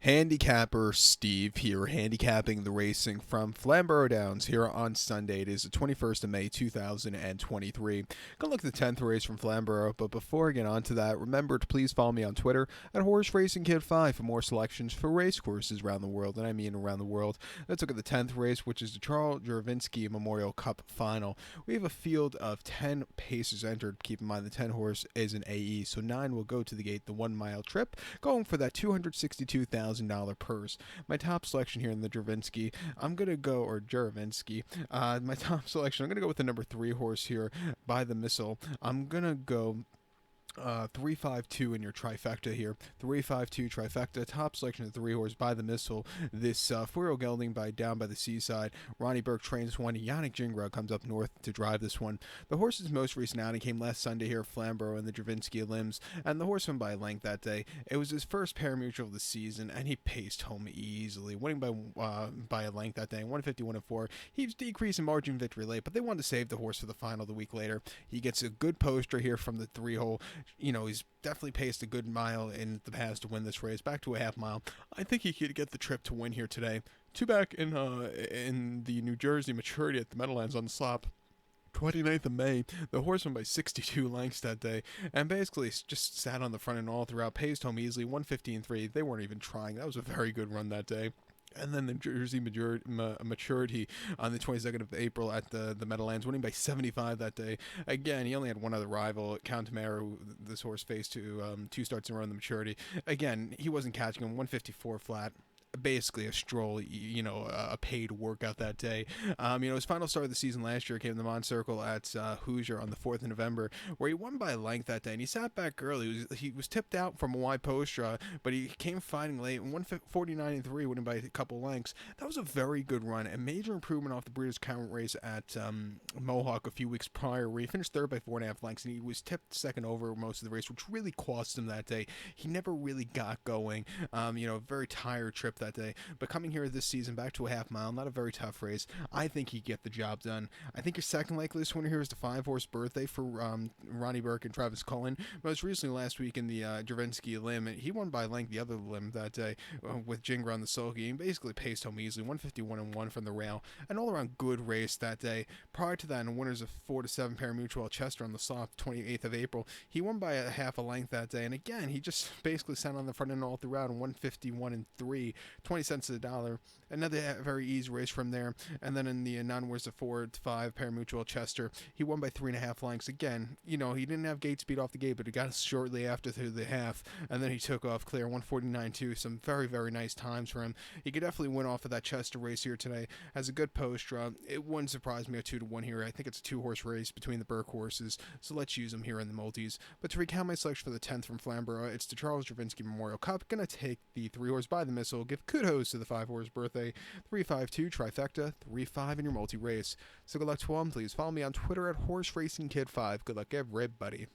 Handicapper Steve here, handicapping the racing from Flamboro Downs here on Sunday. It is the 21st of May, 2023. Gonna look at the 10th race from Flamboro, but before I get on to that, remember to please follow me on Twitter at Horse Racing Kid 5 for more selections for race courses around the world, and I mean around the world. Let's look at the 10th race, which is the Juravinski Memorial Cup Final. We have a field of 10 paces entered. Keep in mind the 10 horse is an AE, so 9 will go to the gate the 1 mile trip, going for that $262,000 purse. My top selection here in the Juravinski, I'm going to go, or Juravinski, my top selection, I'm going to go with the number 3 horse here by the missile. I'm going to go 352 in your trifecta here. 352 trifecta. Top selection of 3 horse by the missile. This 4-year-old gelding by Down by the Seaside. Ronnie Burke trains one. Yannick Gingras comes up north to drive this one. The horse's most recent outing came last Sunday here at Flamboro in the Juravinski limbs, and the horse won by a length that day. It was his first parimutuel of the season, and he paced home easily, winning by a length that day. 151-4. He was decreasing margin victory late, but they wanted to save the horse for the final the week later. He gets a good poster here from the 3-hole. You know, he's definitely paced a good mile in the past to win this race, back to a half mile. I think he could get the trip to win here today. 2 back in the New Jersey maturity at the Meadowlands on the slop. 29th of May, the horse won by 62 lengths that day, and basically just sat on the front and all throughout, paced home easily, 115-3. They weren't even trying. That was a very good run that day. And then the Jersey maturity on the 22nd of April at the Meadowlands, winning by 75 that day. Again, he only had one other rival, Count-Tamara, who this horse faced two starts in a row in the maturity. Again, he wasn't catching him, 154 flat. Basically a stroll, a paid workout that day. His final start of the season last year came in the Mont Circle at Hoosier on the 4th of November, where he won by a length that day, and he sat back early. He was tipped out from a wide post draw, but he came fighting late, 149-3, winning by a couple lengths. That was a very good run, a major improvement off the Breeders' Count race at Mohawk a few weeks prior, where he finished third by 4.5 lengths, and he was tipped second over most of the race, which really cost him that day. He never really got going. Very tired trip that day, but coming here this season back to a half mile, not a very tough race. I think he get the job done. I think your second likeliest winner here is the 5-horse Birthday for Ronnie Burke and Travis Cullen. Most recently last week in the Juravinski limb, he won by length the other limb that day with Gingras on the sulky, and basically paced home easily, 151-1 from the rail. An all-around good race that day. Prior to that, in winners of 4-7 parimutuel at Chester on the slop, 28th of April, he won by a half a length that day, and again, he just basically sat on the front end all throughout, 151-3, 20 cents a dollar. Another very easy race from there. And then in the non-winners of 4-5 parimutuel Chester, he won by 3.5 lengths. Again, he didn't have gate speed off the gate, but he got shortly after through the half, and then he took off clear, 149-2. Some very, very nice times for him. He could definitely win off of that Chester race here today. Has a good post draw. It wouldn't surprise me a 2-1 here. I think it's a 2-horse race between the Burke horses, so let's use them here in the multis. But to recount my selection for the 10th from Flamboro, it's the Charles Juravinski Memorial Cup. Gonna take the 3-horse by the missile, give kudos to the 5-horse Birthday, 352 trifecta, 3-5 in your multi-race. So good luck to all, and please follow me on Twitter at Horse Racing Kid 5. Good luck, everybody.